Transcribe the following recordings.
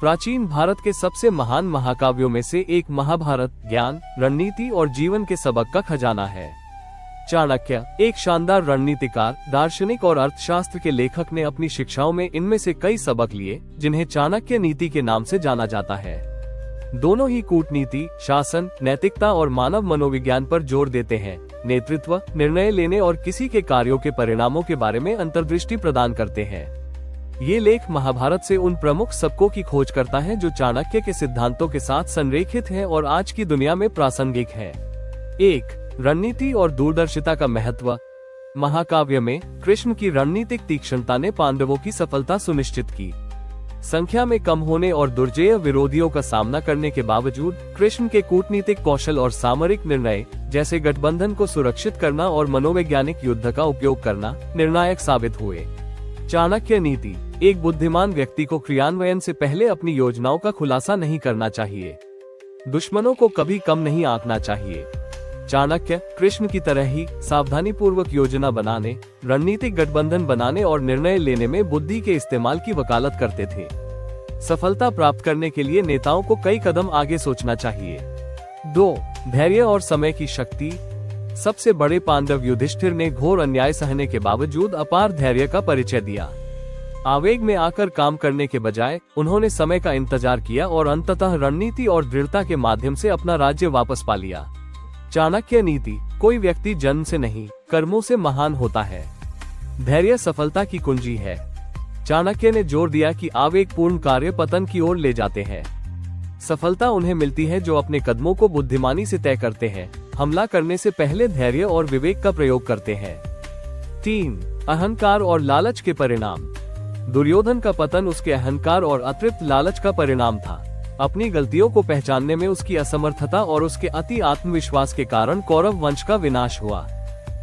प्राचीन भारत के सबसे महान महाकाव्यों में से एक महाभारत ज्ञान, रणनीति और जीवन के सबक का खजाना है। चाणक्य एक शानदार रणनीतिकार, दार्शनिक और अर्थशास्त्र के लेखक ने अपनी शिक्षाओं में इनमें से कई सबक लिए, जिन्हें चाणक्य नीति के नाम से जाना जाता है। दोनों ही कूटनीति, शासन, नैतिकता और मानव मनोविज्ञान पर जोर देते हैं, नेतृत्व, निर्णय लेने और किसी के कार्यों के परिणामों के बारे में अंतर्दृष्टि प्रदान करते हैं। ये लेख महाभारत से उन प्रमुख सबकों की खोज करता है जो चाणक्य के सिद्धांतों के साथ संरेखित हैं और आज की दुनिया में प्रासंगिक हैं। 1. रणनीति और दूरदर्शिता का महत्व। महाकाव्य में कृष्ण की रणनीतिक तीक्ष्णता ने पांडवों की सफलता सुनिश्चित की। संख्या में कम होने और दुर्जेय विरोधियों का सामना करने के बावजूद कृष्ण के कूटनीतिक कौशल और सामरिक निर्णय, जैसे गठबंधन को सुरक्षित करना और मनोवैज्ञानिक युद्ध का उपयोग करना, निर्णायक साबित हुए। चाणक्य नीति। एक बुद्धिमान व्यक्ति को क्रियान्वयन से पहले अपनी योजनाओं का खुलासा नहीं करना चाहिए। दुश्मनों को कभी कम नहीं आंकना चाहिए। चाणक्य कृष्ण की तरह ही सावधानीपूर्वक योजना बनाने, रणनीतिक गठबंधन बनाने और निर्णय लेने में बुद्धि के इस्तेमाल की वकालत करते थे। सफलता प्राप्त करने के लिए नेताओं को कई कदम आगे सोचना चाहिए। 2. धैर्य और समय की शक्ति। सबसे बड़े पांडव युधिष्ठिर ने घोर अन्याय सहने के बावजूद अपार धैर्य का परिचय दिया। आवेग में आकर काम करने के बजाय उन्होंने समय का इंतजार किया और अंततः रणनीति और दृढ़ता के माध्यम से अपना राज्य वापस पा लिया। चाणक्य नीति। कोई व्यक्ति जन्म से नहीं, कर्मों से महान होता है। धैर्य सफलता की कुंजी है। चाणक्य ने जोर दिया कि आवेगपूर्ण कार्य पतन की ओर ले जाते हैं। सफलता उन्हें मिलती है जो अपने कदमों को बुद्धिमानी से तय करते हैं, हमला करने से पहले धैर्य और विवेक का प्रयोग करते हैं। 3. अहंकार और लालच के परिणाम। दुर्योधन का पतन उसके अहंकार और अतिरिक्त लालच का परिणाम था। अपनी गलतियों को पहचानने में उसकी असमर्थता और उसके अति आत्मविश्वास के कारण कौरव वंश का विनाश हुआ।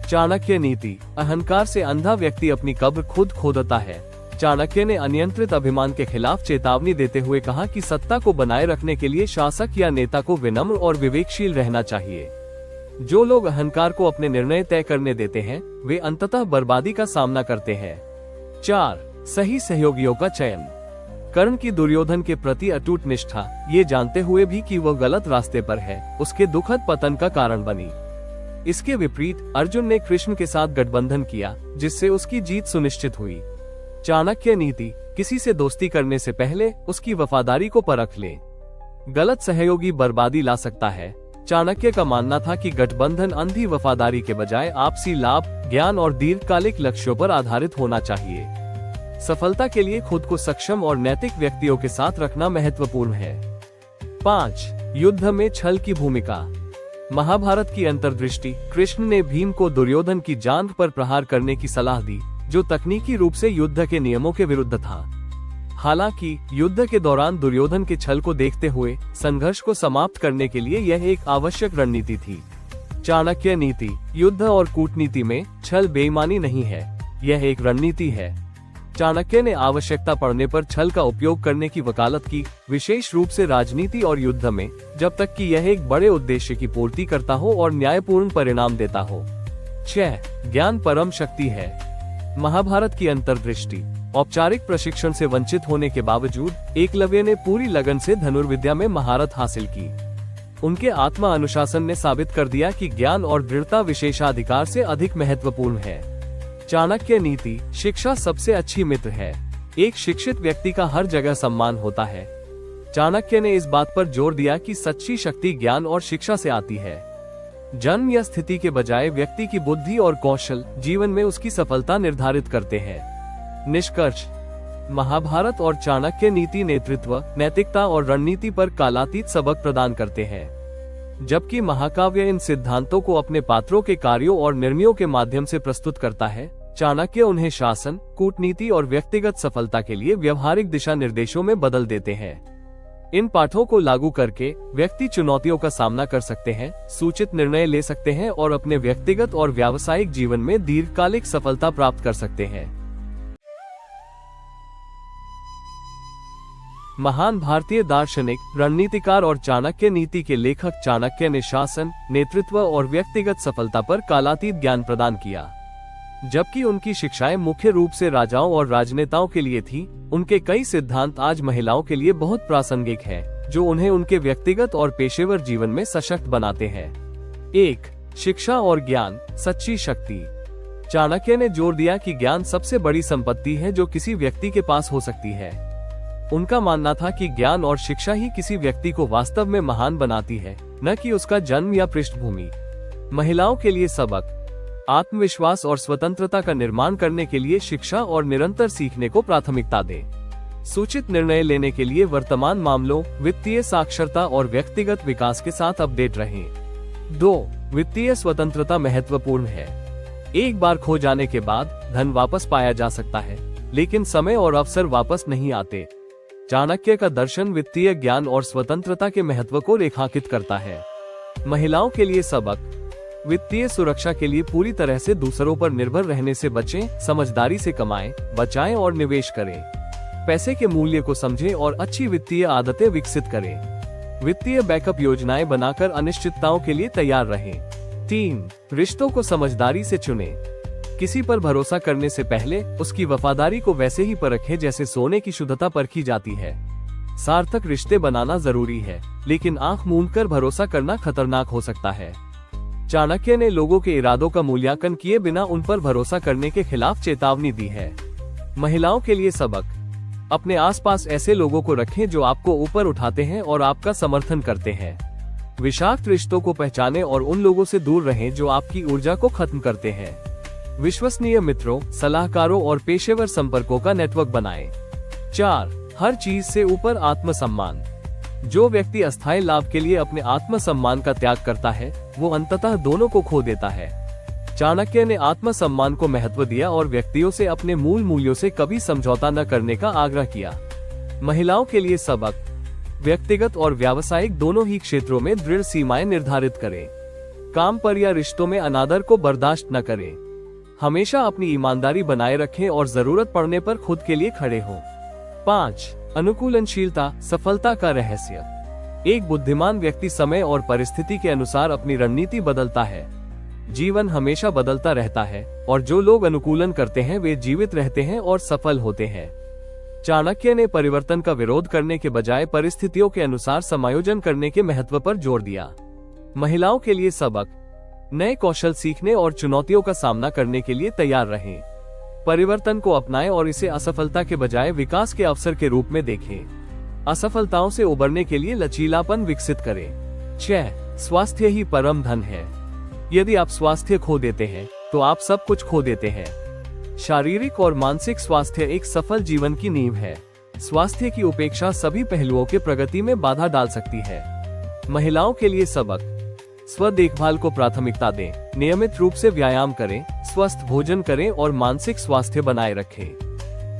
चाणक्य नीति। अहंकार से अंधा व्यक्ति अपनी कब्र खुद खोदता है। चाणक्य ने अनियंत्रित अभिमान के खिलाफ चेतावनी देते हुए कहा कि सत्ता को बनाए रखने के लिए शासक या नेता को विनम्र और विवेकशील रहना चाहिए। जो लोग अहंकार को अपने निर्णय तय करने देते हैं, वे अंततः बर्बादी का सामना करते हैं। 4. सही सहयोगियों का चयन। कर्ण की दुर्योधन के प्रति अटूट निष्ठा, ये जानते हुए भी कि वह गलत रास्ते पर है, उसके दुखद पतन का कारण बनी। इसके विपरीत अर्जुन ने कृष्ण के साथ गठबंधन किया, जिससे उसकी जीत सुनिश्चित हुई। चाणक्य नीति। किसी से दोस्ती करने से पहले उसकी वफादारी को परख ले। गलत सहयोगी बर्बादी ला सकता है। चाणक्य का मानना था कि गठबंधन अंधी वफादारी के बजाय आपसी लाभ, ज्ञान और दीर्घकालिक लक्ष्यों पर आधारित होना चाहिए। सफलता के लिए खुद को सक्षम और नैतिक व्यक्तियों के साथ रखना महत्वपूर्ण है। 5. युद्ध में छल की भूमिका। महाभारत की अंतर्दृष्टि। कृष्ण ने भीम को दुर्योधन की जांघ पर प्रहार करने की सलाह दी, जो तकनीकी रूप से युद्ध के नियमों के विरुद्ध था। हालांकि युद्ध के दौरान दुर्योधन के छल को देखते हुए संघर्ष को समाप्त करने के लिए यह एक आवश्यक रणनीति थी। चाणक्य नीति। युद्ध और कूटनीति में छल बेईमानी नहीं है, यह एक रणनीति है। चाणक्य ने आवश्यकता पड़ने पर छल का उपयोग करने की वकालत की, विशेष रूप से राजनीति और युद्ध में, जब तक कि यह एक बड़े उद्देश्य की पूर्ति करता हो और न्यायपूर्ण परिणाम देता हो। 6. ज्ञान परम शक्ति है। महाभारत की अंतर्दृष्टि। औपचारिक प्रशिक्षण से वंचित होने के बावजूद एकलव्य ने पूरी लगन से धनुर्विद्या में महारत हासिल की। उनके आत्मा अनुशासन ने साबित कर दिया कि ज्ञान और दृढ़ता विशेषाधिकार से अधिक महत्वपूर्ण है। चाणक्य नीति। शिक्षा सबसे अच्छी मित्र है। एक शिक्षित व्यक्ति का हर जगह सम्मान होता है। चाणक्य ने इस बात पर जोर दिया कि सच्ची शक्ति ज्ञान और शिक्षा से आती है। जन्म या स्थिति के बजाय व्यक्ति की बुद्धि और कौशल जीवन में उसकी सफलता निर्धारित करते हैं। निष्कर्ष। महाभारत और चाणक्य नीति नेतृत्व, नैतिकता और रणनीति पर कालातीत सबक प्रदान करते हैं, जबकि महाकाव्य इन सिद्धांतों को अपने पात्रों के कार्यों और निर्णयों के माध्यम से प्रस्तुत करता है। चाणक्य उन्हें शासन, कूटनीति और व्यक्तिगत सफलता के लिए व्यवहारिक दिशा निर्देशों में बदल देते हैं। इन पाठों को लागू करके व्यक्ति चुनौतियों का सामना कर सकते हैं, सूचित निर्णय ले सकते हैं और अपने व्यक्तिगत और व्यावसायिक जीवन में दीर्घकालिक सफलता प्राप्त कर सकते हैं। महान भारतीय दार्शनिक, रणनीतिकार और चाणक्य नीति के लेखक चाणक्य ने शासन, नेतृत्व और व्यक्तिगत सफलता पर कालातीत ज्ञान प्रदान किया। जबकि उनकी शिक्षाएं मुख्य रूप से राजाओं और राजनेताओं के लिए थी, उनके कई सिद्धांत आज महिलाओं के लिए बहुत प्रासंगिक हैं, जो उन्हें उनके व्यक्तिगत और पेशेवर जीवन में सशक्त बनाते हैं। 1. शिक्षा और ज्ञान, सच्ची शक्ति। चाणक्य ने जोर दिया कि ज्ञान सबसे बड़ी संपत्ति है जो किसी व्यक्ति के पास हो सकती है। उनका मानना था कि ज्ञान और शिक्षा ही किसी व्यक्ति को वास्तव में महान बनाती है, न कि उसका जन्म या पृष्ठभूमि। महिलाओं के लिए सबक, आत्मविश्वास और स्वतंत्रता का निर्माण करने के लिए शिक्षा और निरंतर सीखने को प्राथमिकता दें। सूचित निर्णय लेने के लिए वर्तमान मामलों, वित्तीय साक्षरता और व्यक्तिगत विकास के साथ अपडेट रहें। 2. वित्तीय स्वतंत्रता महत्वपूर्ण है। एक बार खो जाने के बाद धन वापस पाया जा सकता है, लेकिन समय और अवसर वापस नहीं आते। चाणक्य का दर्शन वित्तीय ज्ञान और स्वतंत्रता के महत्व को रेखांकित करता है। महिलाओं के लिए सबक, वित्तीय सुरक्षा के लिए पूरी तरह से दूसरों पर निर्भर रहने से बचें, समझदारी से कमाएं, बचाएं और निवेश करें। पैसे के मूल्य को समझें और अच्छी वित्तीय आदतें विकसित करें। वित्तीय बैकअप योजनाएं बनाकर अनिश्चितताओं के लिए तैयार रहें। 3. रिश्तों को समझदारी से चुनें। किसी पर भरोसा करने से पहले उसकी वफादारी को वैसे ही परखें जैसे सोने की शुद्धता परखी जाती है। सार्थक रिश्ते बनाना जरूरी है, लेकिन आंख मूंदकर भरोसा करना खतरनाक हो सकता है। चाणक्य ने लोगों के इरादों का मूल्यांकन किए बिना उन पर भरोसा करने के खिलाफ चेतावनी दी है। महिलाओं के लिए सबक, अपने आसपास ऐसे लोगों को रखें जो आपको ऊपर उठाते हैं और आपका समर्थन करते हैं। विषाक्त रिश्तों को पहचानें और उन लोगों से दूर रहें जो आपकी ऊर्जा को खत्म करते हैं। विश्वसनीय मित्रों, सलाहकारों और पेशेवर संपर्कों का नेटवर्क बनाएं। 4. हर चीज से ऊपर आत्मसम्मान। जो व्यक्ति अस्थायी लाभ के लिए अपने आत्मसम्मान का त्याग करता है, वो अंततः दोनों को खो देता है। चाणक्य ने आत्मसम्मान को महत्व दिया और व्यक्तियों से अपने मूल मूल्यों से कभी समझौता न करने का आग्रह किया। महिलाओं के लिए सबक, व्यक्तिगत और व्यावसायिक दोनों ही क्षेत्रों में दृढ़ सीमाएं निर्धारित करें। काम पर या रिश्तों में अनादर को बर्दाश्त न करें। हमेशा अपनी ईमानदारी बनाए रखें और जरूरत पड़ने पर खुद के लिए खड़े हों। 5. अनुकूलनशीलता, सफलता का रहस्य। एक बुद्धिमान व्यक्ति समय और परिस्थिति के अनुसार अपनी रणनीति बदलता है। जीवन हमेशा बदलता रहता है और जो लोग अनुकूलन करते हैं वे जीवित रहते हैं और सफल होते हैं। चाणक्य ने परिवर्तन का विरोध करने के बजाय परिस्थितियों के अनुसार समायोजन करने के महत्व पर जोर दिया। महिलाओं के लिए सबक, नए कौशल सीखने और चुनौतियों का सामना करने के लिए तैयार रहें। परिवर्तन को अपनाएं और इसे असफलता के बजाय विकास के अवसर के रूप में देखें। असफलताओं से उबरने के लिए लचीलापन विकसित करें। 6. स्वास्थ्य ही परम धन है। यदि आप स्वास्थ्य खो देते हैं तो आप सब कुछ खो देते हैं। शारीरिक और मानसिक स्वास्थ्य एक सफल जीवन की नींव है। स्वास्थ्य की उपेक्षा सभी पहलुओं के प्रगति में बाधा डाल सकती है। महिलाओं के लिए सबक, स्व देखभाल को प्राथमिकता दें, नियमित रूप से व्यायाम करें, स्वस्थ भोजन करें और मानसिक स्वास्थ्य बनाए रखें।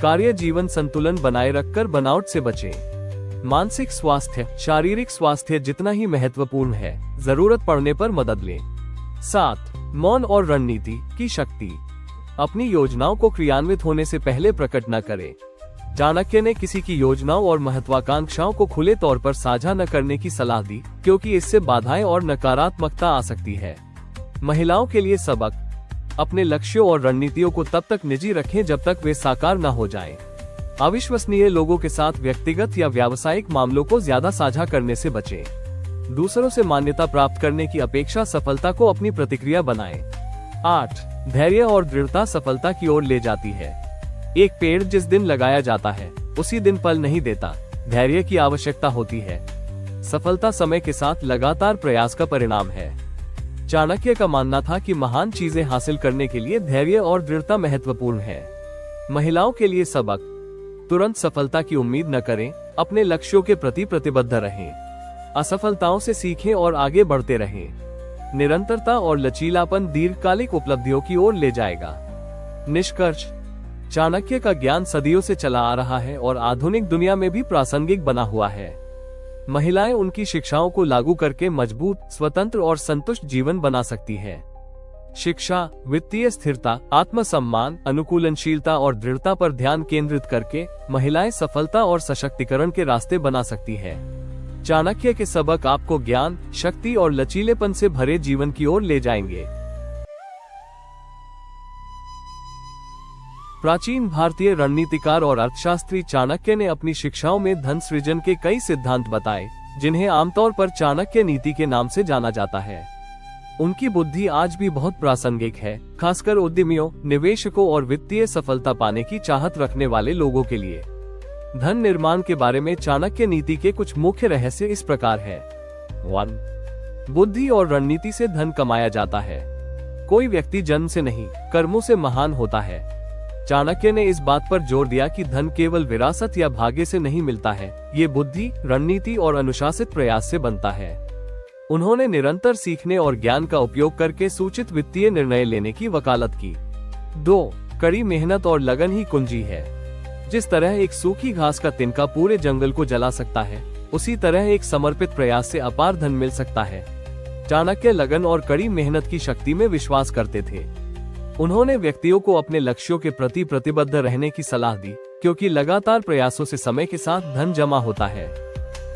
कार्य जीवन संतुलन बनाए रखकर बर्नआउट से बचें। मानसिक स्वास्थ्य शारीरिक स्वास्थ्य जितना ही महत्वपूर्ण है, जरूरत पड़ने पर मदद लें। 7. मौन और रणनीति की शक्ति। अपनी योजनाओं को क्रियान्वित होने से पहले प्रकट न करें। चाणक्य ने किसी की योजनाओं और महत्वाकांक्षाओं को खुले तौर पर साझा न करने की सलाह दी, क्योंकि इससे बाधाएं और नकारात्मकता आ सकती है। महिलाओं के लिए सबक, अपने लक्ष्यों और रणनीतियों को तब तक निजी रखें जब तक वे साकार न हो जाएं। अविश्वसनीय लोगों के साथ व्यक्तिगत या व्यावसायिक मामलों को ज्यादा साझा करने से बचें। दूसरों से मान्यता प्राप्त करने की अपेक्षा सफलता को अपनी प्रतिक्रिया बनाएं। 8. धैर्य और दृढ़ता सफलता की ओर ले जाती है। एक पेड़ जिस दिन लगाया जाता है उसी दिन फल नहीं देता। धैर्य की आवश्यकता होती है। सफलता समय के साथ लगातार प्रयास का परिणाम है। चाणक्य का मानना था कि महान चीजें हासिल करने के लिए धैर्य और दृढ़ता महत्वपूर्ण है। महिलाओं के लिए सबक, तुरंत सफलता की उम्मीद न करें, अपने लक्ष्यों के प्रति प्रतिबद्ध रहें। असफलताओं से सीखें और आगे बढ़ते रहें। निरंतरता और लचीलापन दीर्घकालिक उपलब्धियों की ओर ले जाएगा। निष्कर्ष, चाणक्य का ज्ञान सदियों से चला आ रहा है और आधुनिक दुनिया में भी प्रासंगिक बना हुआ है। महिलाएं उनकी शिक्षाओं को लागू करके मजबूत, स्वतंत्र और संतुष्ट जीवन बना सकती हैं। शिक्षा, वित्तीय स्थिरता, आत्मसम्मान, अनुकूलनशीलता और दृढ़ता पर ध्यान केंद्रित करके महिलाएं सफलता और सशक्तिकरण के रास्ते बना सकती हैं। चाणक्य के सबक आपको ज्ञान, शक्ति और लचीलेपन से भरे जीवन की ओर ले जाएंगे। प्राचीन भारतीय रणनीतिकार और अर्थशास्त्री चाणक्य ने अपनी शिक्षाओं में धन सृजन के कई सिद्धांत बताए, जिन्हें आमतौर पर चाणक्य नीति के नाम से जाना जाता है। उनकी बुद्धि आज भी बहुत प्रासंगिक है, खासकर उद्यमियों, निवेशकों और वित्तीय सफलता पाने की चाहत रखने वाले लोगों के लिए। धन निर्माण के बारे में चाणक्य नीति के कुछ मुख्य रहस्य इस प्रकार है। 1. बुद्धि और रणनीति से धन कमाया जाता है। कोई व्यक्ति जन्म से नहीं, कर्मों से महान होता है। चाणक्य ने इस बात पर जोर दिया कि धन केवल विरासत या भाग्य से नहीं मिलता है, ये बुद्धि, रणनीति और अनुशासित प्रयास से बनता है। उन्होंने निरंतर सीखने और ज्ञान का उपयोग करके सूचित वित्तीय निर्णय लेने की वकालत की। 2. कड़ी मेहनत और लगन ही कुंजी है। जिस तरह एक सूखी घास का तिनका पूरे जंगल को जला सकता है, उसी तरह एक समर्पित प्रयास से अपार धन मिल सकता है। चाणक्य लगन और कड़ी मेहनत की शक्ति में विश्वास करते थे। उन्होंने व्यक्तियों को अपने लक्ष्यों के प्रति प्रतिबद्ध रहने की सलाह दी, क्योंकि लगातार प्रयासों से समय के साथ धन जमा होता है।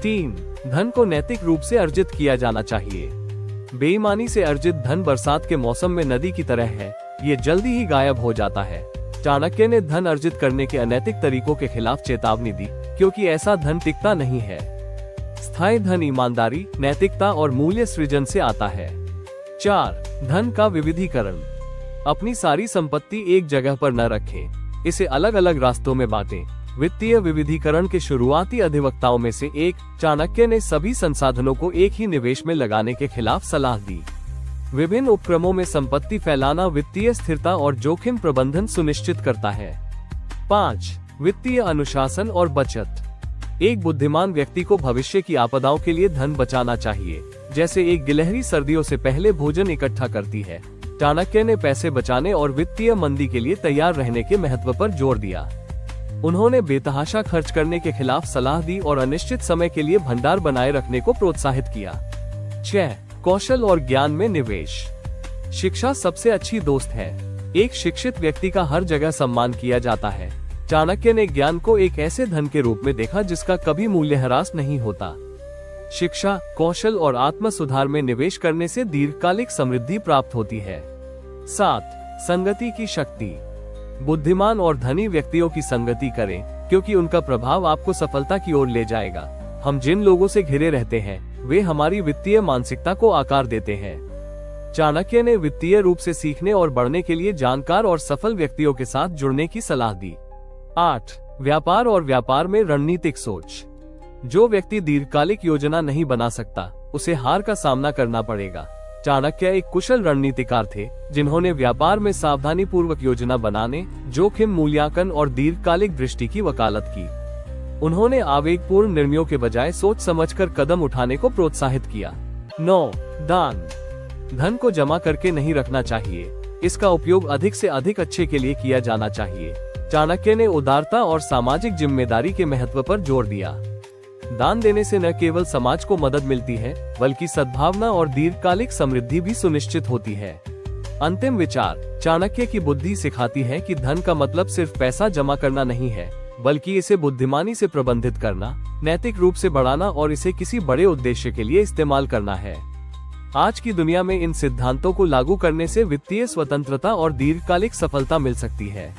3. धन को नैतिक रूप से अर्जित किया जाना चाहिए। बेईमानी से अर्जित धन बरसात के मौसम में नदी की तरह है, ये जल्दी ही गायब हो जाता है। चाणक्य ने धन अर्जित करने के अनैतिक तरीकों के खिलाफ चेतावनी दी, क्योंकि ऐसा धन टिकता नहीं है। स्थायी धन ईमानदारी, नैतिकता और मूल्य सृजन से आता है। 4. धन का विविधीकरण। अपनी सारी संपत्ति एक जगह पर न रखें, इसे अलग अलग रास्तों में बांटें। वित्तीय विविधीकरण के शुरुआती अधिवक्ताओं में से एक, चाणक्य ने सभी संसाधनों को एक ही निवेश में लगाने के खिलाफ सलाह दी। विभिन्न उपक्रमों में संपत्ति फैलाना वित्तीय स्थिरता और जोखिम प्रबंधन सुनिश्चित करता है। 5. वित्तीय अनुशासन और बचत। एक बुद्धिमान व्यक्ति को भविष्य की आपदाओं के लिए धन बचाना चाहिए, जैसे एक गिलहरी सर्दियों से पहले भोजन इकट्ठा करती है। चाणक्य ने पैसे बचाने और वित्तीय मंदी के लिए तैयार रहने के महत्व पर जोर दिया। उन्होंने बेतहाशा खर्च करने के खिलाफ सलाह दी और अनिश्चित समय के लिए भंडार बनाए रखने को प्रोत्साहित किया। 6. कौशल और ज्ञान में निवेश। शिक्षा सबसे अच्छी दोस्त है। एक शिक्षित व्यक्ति का हर जगह सम्मान किया जाता है। चाणक्य ने ज्ञान को एक ऐसे धन के रूप में देखा जिसका कभी मूल्यह्रास नहीं होता। शिक्षा, कौशल और आत्म सुधार में निवेश करने से दीर्घकालिक समृद्धि प्राप्त होती है। 7. संगति की शक्ति। बुद्धिमान और धनी व्यक्तियों की संगति करें, क्योंकि उनका प्रभाव आपको सफलता की ओर ले जाएगा। हम जिन लोगों से घिरे रहते हैं, वे हमारी वित्तीय मानसिकता को आकार देते हैं। चाणक्य ने वित्तीय रूप से सीखने और बढ़ने के लिए जानकार और सफल व्यक्तियों के साथ जुड़ने की सलाह दी। 8. व्यापार और व्यापार में रणनीतिक सोच। जो व्यक्ति दीर्घकालिक योजना नहीं बना सकता, उसे हार का सामना करना पड़ेगा। चाणक्य एक कुशल रणनीतिकार थे, जिन्होंने व्यापार में सावधानी पूर्वक योजना बनाने, जोखिम मूल्यांकन और दीर्घकालिक दृष्टि की वकालत की। उन्होंने आवेगपूर्ण निर्णयों के बजाय सोच समझकर कदम उठाने को प्रोत्साहित किया। 9. दान। धन को जमा करके नहीं रखना चाहिए, इसका उपयोग अधिक से अधिक अच्छे के लिए किया जाना चाहिए। चाणक्य ने उदारता और सामाजिक जिम्मेदारी के महत्व पर जोर दिया। दान देने से न केवल समाज को मदद मिलती है, बल्कि सद्भावना और दीर्घकालिक समृद्धि भी सुनिश्चित होती है। अंतिम विचार। चाणक्य की बुद्धि सिखाती है कि धन का मतलब सिर्फ पैसा जमा करना नहीं है, बल्कि इसे बुद्धिमानी से प्रबंधित करना, नैतिक रूप से बढ़ाना और इसे किसी बड़े उद्देश्य के लिए इस्तेमाल करना है। आज की दुनिया में इन सिद्धांतों को लागू करने से वित्तीय स्वतंत्रता और दीर्घकालिक सफलता मिल सकती है।